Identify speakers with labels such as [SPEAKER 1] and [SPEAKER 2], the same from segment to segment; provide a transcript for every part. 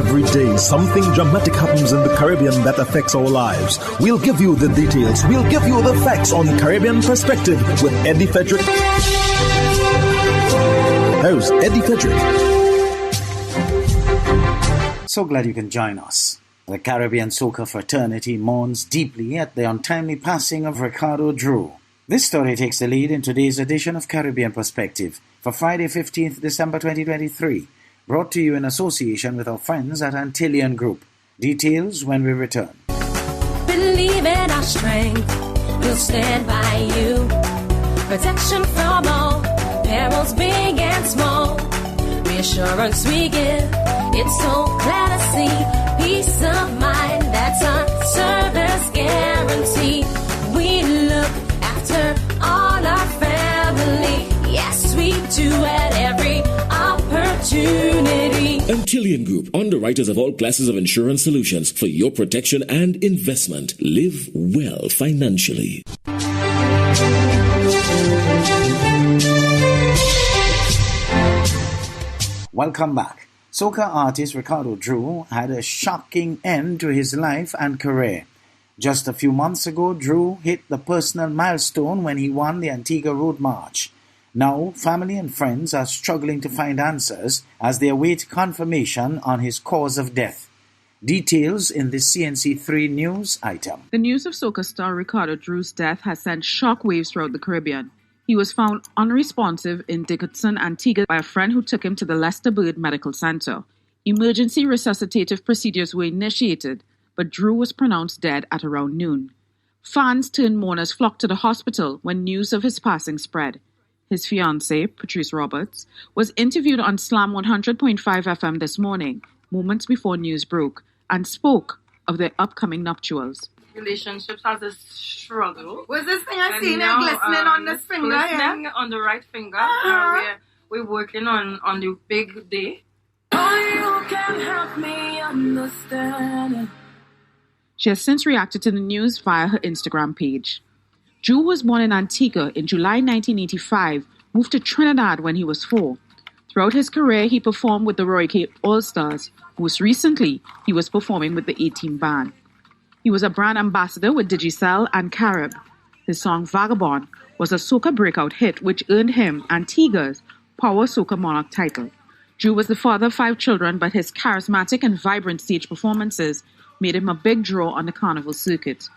[SPEAKER 1] Every day, something dramatic happens in the Caribbean that affects our lives. We'll give you the details. We'll give you the facts on Caribbean Perspective with Eddie Frederick. Here's Eddie Frederick.
[SPEAKER 2] So glad you can join us. The Caribbean Soca fraternity mourns deeply at the untimely passing of Ricardo Drew. This story takes the lead in today's edition of Caribbean Perspective for Friday, 15th December 2023, brought to you in association with our friends at Antillean Group. Details when we return.
[SPEAKER 3] Believe in our strength, we'll stand by you. Protection from all, perils big and small. Reassurance we give, it's so glad to see. Peace of mind, that's our service guarantee. We look after all our family. Yes, we do at every opportunity.
[SPEAKER 4] Antillean Group, underwriters of all classes of insurance solutions for your protection and investment. Live well financially.
[SPEAKER 2] Welcome back. Soca artist Ricardo Drew had a shocking end to his life and career. Just a few months ago, Drew hit the personal milestone when he won the Antigua Road March. Now, family and friends are struggling to find answers as they await confirmation on his cause of death. Details in this CNC3 news item.
[SPEAKER 5] The news of soca star Ricardo Drew's death has sent shockwaves throughout the Caribbean. He was found unresponsive in Dickinson, Antigua by a friend who took him to the Lester Bird Medical Center. Emergency resuscitative procedures were initiated, but Drew was pronounced dead at around noon. Fans turned mourners flocked to the hospital when news of his passing spread. His fiancée, Patrice Roberts, was interviewed on Slam 100.5 FM this morning, moments before news broke, and spoke of their upcoming nuptials.
[SPEAKER 6] Relationships has a struggle.
[SPEAKER 7] Was this thing I seen now, glistening on this finger?
[SPEAKER 6] Glistening on the right finger. We're working on the big day.
[SPEAKER 7] Oh, you can help me understand.
[SPEAKER 5] She has since reacted to the news via her Instagram page. Drew was born in Antigua in July 1985, moved to Trinidad when he was 4. Throughout his career, he performed with the Roy K. All-Stars. Most recently, he was performing with the A-Team Band. He was a brand ambassador with Digicel and Carib. His song Vagabond was a soca breakout hit which earned him Antigua's Power Soca Monarch title. Drew was the father of 5 children, but his charismatic and vibrant stage performances made him a big draw on the carnival circuit.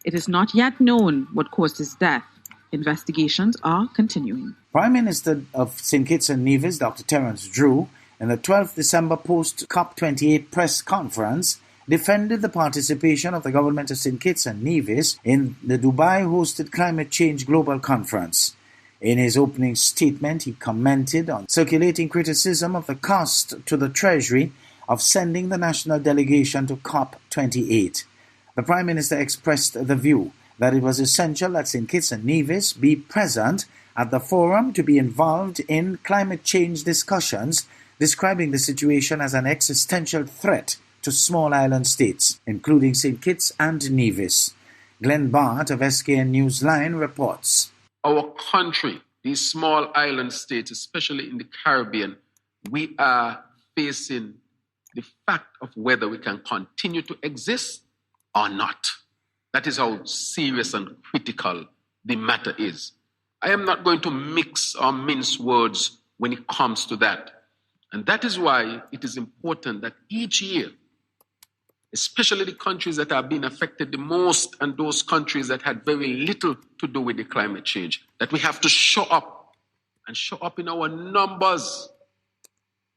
[SPEAKER 5] It is not yet known what caused his death. Investigations are continuing.
[SPEAKER 2] Prime Minister of St. Kitts and Nevis, Dr. Terence Drew, in the 12th December post-COP28 press conference, defended the participation of the government of St. Kitts and Nevis in the Dubai-hosted Climate Change Global Conference. In his opening statement, he commented on circulating criticism of the cost to the Treasury of sending the national delegation to COP28. The Prime Minister expressed the view that it was essential that St. Kitts and Nevis be present at the forum to be involved in climate change discussions, describing the situation as an existential threat to small island states, including St. Kitts and Nevis. Glenn Bart of SKN Newsline reports.
[SPEAKER 8] Our country, these small island states, especially in the Caribbean, we are facing the fact of whether we can continue to exist or not. That is how serious and critical the matter is. I am not going to mix or mince words when it comes to that. And that is why it is important that each year, especially the countries that are being affected the most and those countries that had very little to do with the climate change, that we have to show up and show up in our numbers.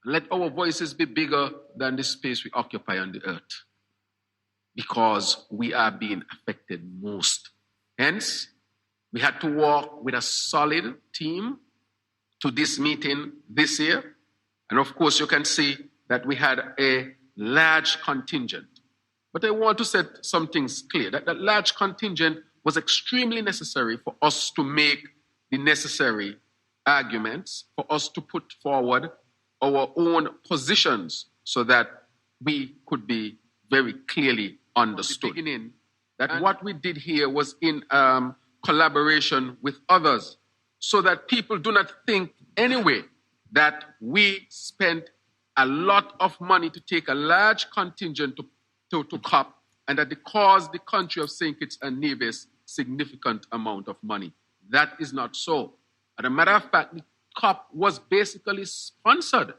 [SPEAKER 8] Let our voices be bigger than the space we occupy on the earth, because we are being affected most. Hence, we had to walk with a solid team to this meeting this year. And of course, you can see that we had a large contingent. But I want to set some things clear, that that large contingent was extremely necessary for us to make the necessary arguments, for us to put forward our own positions so that we could be very clearly understood. Beginning, that what we did here was in collaboration with others, so that people do not think anyway that we spent a lot of money to take a large contingent to COP, and that it caused the country of St. Kitts and Nevis significant amount of money. That is not so. As a matter of fact, the COP was basically sponsored,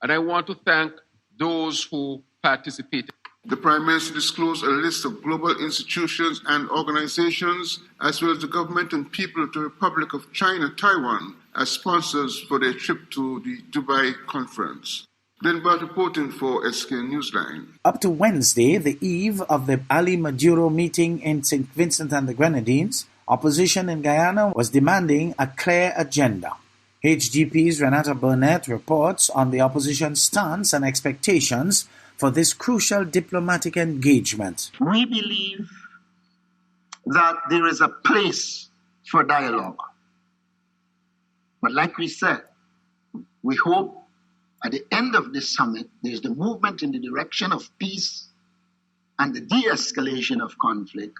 [SPEAKER 8] and I want to thank those who participated.
[SPEAKER 9] The Prime Minister disclosed a list of global institutions and organizations, as well as the government and people of the Republic of China, Taiwan, as sponsors for their trip to the Dubai conference. Then Bart reporting for SK Newsline.
[SPEAKER 2] Up to Wednesday, the eve of the Ali Maduro meeting in St. Vincent and the Grenadines, opposition in Guyana was demanding a clear agenda. HGP's Renata Burnett reports on the opposition's stance and expectations for this crucial diplomatic engagement.
[SPEAKER 10] We believe that there is a place for dialogue. But like we said, we hope at the end of this summit, there's the movement in the direction of peace and the de-escalation of conflict,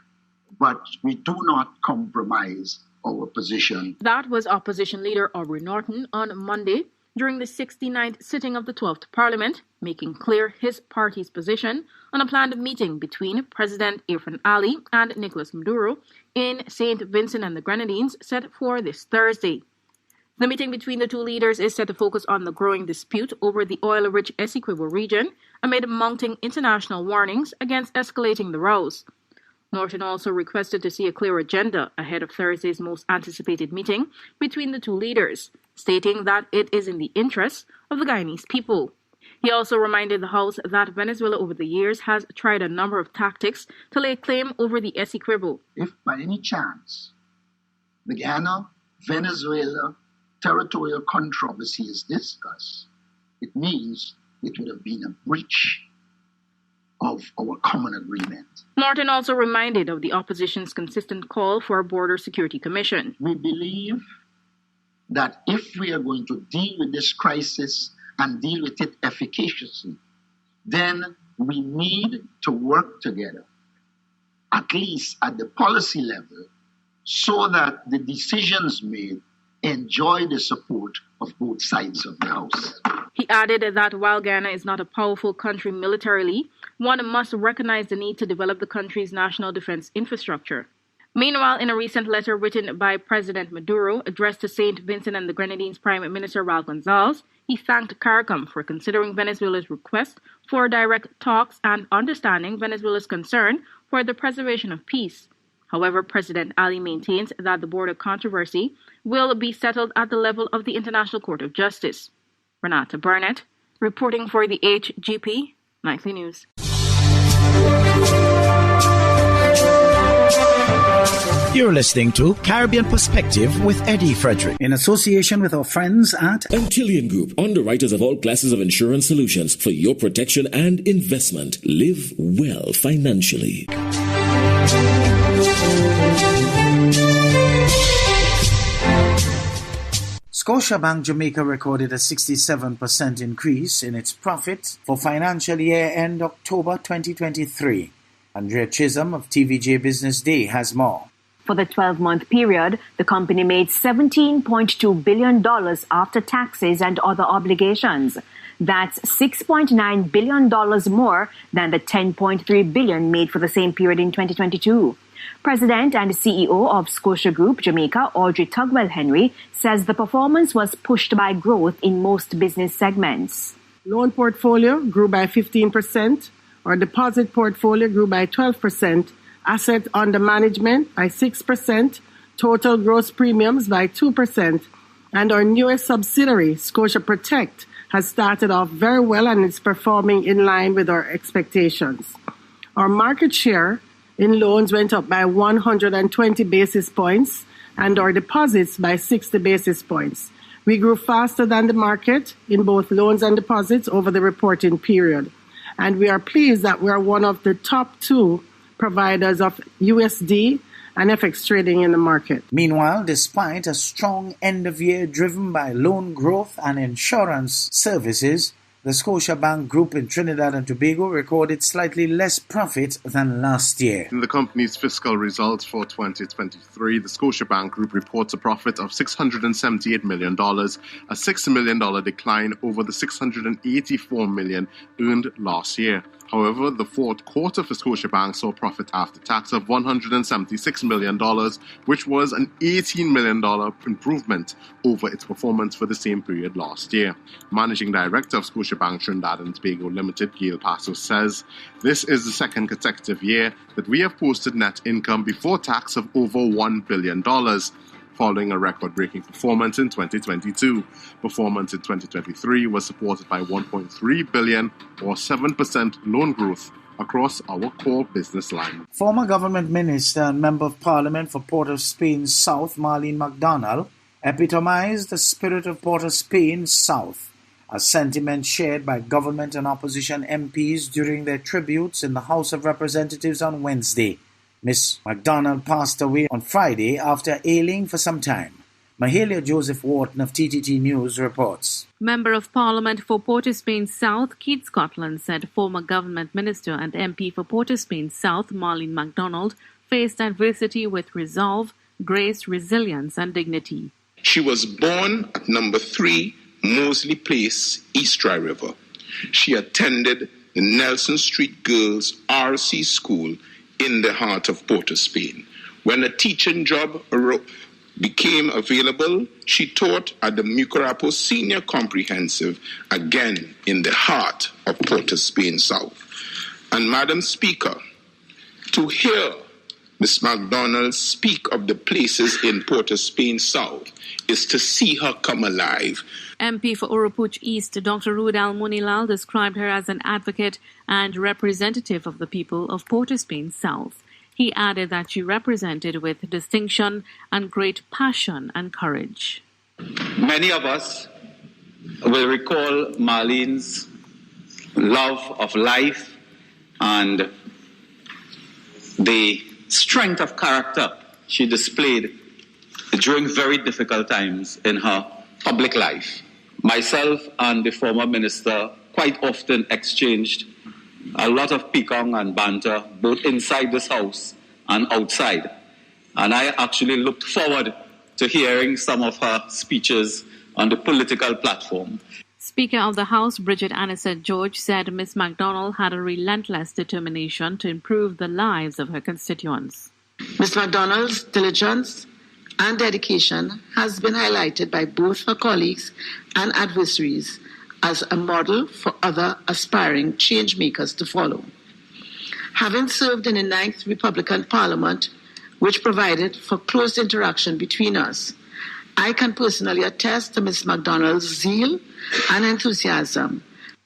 [SPEAKER 10] but we do not compromise our position.
[SPEAKER 5] That was Opposition Leader Aubrey Norton on Monday during the 69th sitting of the 12th Parliament, making clear his party's position on a planned meeting between President Irfan Ali and Nicolas Maduro in St. Vincent and the Grenadines set for this Thursday. The meeting between the two leaders is set to focus on the growing dispute over the oil-rich Essequibo region amid mounting international warnings against escalating the rows. Norton also requested to see a clear agenda ahead of Thursday's most anticipated meeting between the two leaders, stating that it is in the interests of the Guyanese people. He also reminded the House that Venezuela over the years has tried a number of tactics to lay claim over the Essequibo.
[SPEAKER 10] If by any chance the Guyana-Venezuela territorial controversy is discussed, it means it would have been a breach of our common agreement.
[SPEAKER 5] Norton also reminded of the opposition's consistent call for a border security commission.
[SPEAKER 10] We believe that if we are going to deal with this crisis and deal with it efficaciously, then we need to work together, at least at the policy level, so that the decisions made enjoy the support of both sides of the House.
[SPEAKER 5] He added that while Guyana is not a powerful country militarily, one must recognize the need to develop the country's national defense infrastructure. Meanwhile, in a recent letter written by President Maduro addressed to St. Vincent and the Grenadines Prime Minister Raul Gonzalez, he thanked CARICOM for considering Venezuela's request for direct talks and understanding Venezuela's concern for the preservation of peace. However, President Ali maintains that the border controversy will be settled at the level of the International Court of Justice. Renata Burnett, reporting for the HGP Nightly News.
[SPEAKER 1] You're listening to Caribbean Perspective with Eddie Frederick,
[SPEAKER 2] in association with our friends at
[SPEAKER 4] Antillean Group, underwriters of all classes of insurance solutions for your protection and investment. Live well financially.
[SPEAKER 2] Scotia Bank Jamaica recorded a 67% increase in its profit for financial year end October 2023. Andrea Chisholm of TVJ Business Day has more.
[SPEAKER 11] For the 12-month period, the company made $17.2 billion after taxes and other obligations. That's $6.9 billion more than the $10.3 billion made for the same period in 2022. President and CEO of Scotia Group Jamaica, Audrey Tugwell Henry, says the performance was pushed by growth in most business segments.
[SPEAKER 12] Loan portfolio grew by 15%, our deposit portfolio grew by 12%, asset under management by 6%, total gross premiums by 2%, and our newest subsidiary, Scotia Protect, has started off very well and is performing in line with our expectations. Our market share in loans went up by 120 basis points and our deposits by 60 basis points. We grew faster than the market in both loans and deposits over the reporting period. And we are pleased that we are one of the top 2 providers of USD and FX trading in the market.
[SPEAKER 2] Meanwhile, despite a strong end of year driven by loan growth and insurance services, The Scotia Bank Group in Trinidad and Tobago recorded slightly less profit than last year.
[SPEAKER 13] In the company's fiscal results for 2023, the Scotia Bank Group reports a profit of $678 million, a $6 million decline over the $684 million earned last year. However, the fourth quarter for Scotiabank saw profit after tax of $176 million, which was an $18 million improvement over its performance for the same period last year. Managing Director of Scotiabank Trinidad and Tobago Limited, Gail Paso, says, "This is the second consecutive year that we have posted net income before tax of over $1 billion. Following a record-breaking performance in 2022. Performance in 2023 was supported by $1.3 billion or 7% loan growth across our core business line."
[SPEAKER 2] Former government minister and member of parliament for Port of Spain South, Marlene MacDonald, epitomized the spirit of Port of Spain South, a sentiment shared by government and opposition MPs during their tributes in the House of Representatives on Wednesday. Miss MacDonald passed away on Friday after ailing for some time. Mahalia Joseph Wharton of TTT News reports.
[SPEAKER 14] Member of Parliament for Port of Spain South, Keith Scotland, said former government minister and MP for Port of Spain South, Marlene MacDonald, faced adversity with resolve, grace, resilience and dignity.
[SPEAKER 15] She was born at number 3 Moseley Place, East Dry River. She attended the Nelson Street Girls RC School in the heart of Port of Spain. When a teaching job became available, she taught at the Mucurapo Senior Comprehensive, again in the heart of Port of Spain South. And Madam Speaker, to hear Miss MacDonald speak of the places in Port of Spain South is to see her come alive.
[SPEAKER 14] MP for Urupuch East, Dr. Rudal Munilal, described her as an advocate and representative of the people of Port of Spain South. He added that she represented with distinction and great passion and courage.
[SPEAKER 16] Many of us will recall Marlene's love of life and the strength of character she displayed during very difficult times in her public life. Myself and the former minister quite often exchanged a lot of picong and banter, both inside this house and outside. And I actually looked forward to hearing some of her speeches on the political platform.
[SPEAKER 14] Speaker of the House, Bridget Anisette George, said Miss MacDonald had a relentless determination to improve the lives of her constituents.
[SPEAKER 17] Miss MacDonald's diligence and dedication has been highlighted by both her colleagues and adversaries as a model for other aspiring change makers to follow. Having served in the 9th Republican Parliament, which provided for close interaction between us, I can personally attest to Miss MacDonald's zeal and enthusiasm.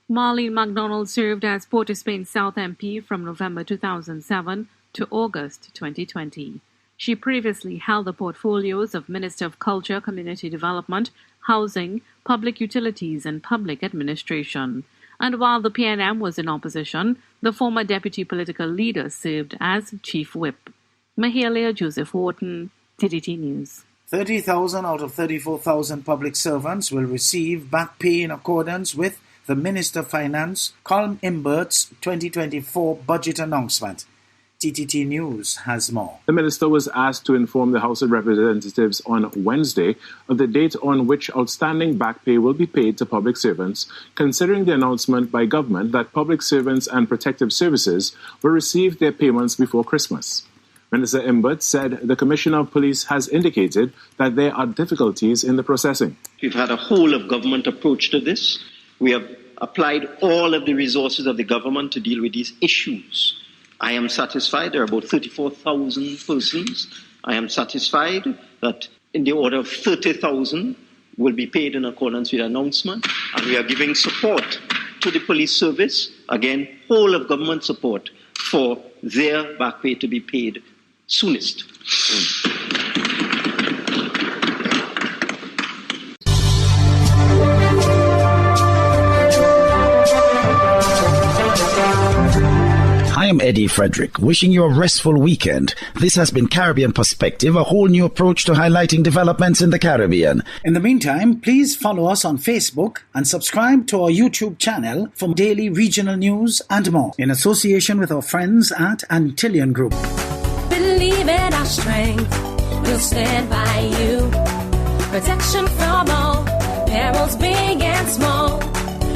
[SPEAKER 14] Marlene MacDonald served as Port of Spain South MP from November 2007 to August 2020. She previously held the portfolios of Minister of Culture, Community Development, Housing, Public Utilities and Public Administration. And while the PNM was in opposition, the former deputy political leader served as Chief Whip. Mahalia Joseph Wharton, TTT News.
[SPEAKER 2] 30,000 out of 34,000 public servants will receive back pay in accordance with the Minister of Finance, Colm Imbert's 2024 budget announcement. TTT News has more.
[SPEAKER 18] The minister was asked to inform the House of Representatives on Wednesday of the date on which outstanding back pay will be paid to public servants, considering the announcement by government that public servants and protective services will receive their payments before Christmas. Minister Imbert said the Commissioner of Police has indicated that there are difficulties in the processing.
[SPEAKER 19] We've had a whole-of-government approach to this. We have applied all of the resources of the government to deal with these issues. I am satisfied there are about 34,000 persons. I am satisfied that in the order of 30,000 will be paid in accordance with the announcement. And we are giving support to the police service, again, whole of government support for their back pay to be paid soonest.
[SPEAKER 20] Hi, I'm Eddie Frederick, wishing you a restful weekend. This has been Caribbean Perspective, a whole new approach to highlighting developments in the Caribbean.
[SPEAKER 2] In the meantime, please follow us on Facebook and subscribe to our YouTube channel for daily regional news and more, in association with our friends at Antillean Group.
[SPEAKER 3] Believe in our strength, we'll stand by you. Protection from all perils, big and small.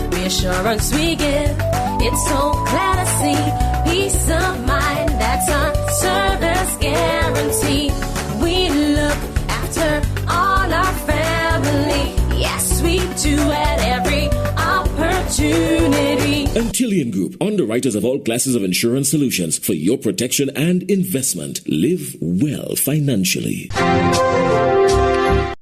[SPEAKER 3] Reassurance we give, it's so glad to see. Peace of mind, that's our service guarantee. We look after all our family. Yes, we do at every opportunity.
[SPEAKER 4] Antillean Group, underwriters of all classes of insurance solutions for your protection and investment. Live well financially.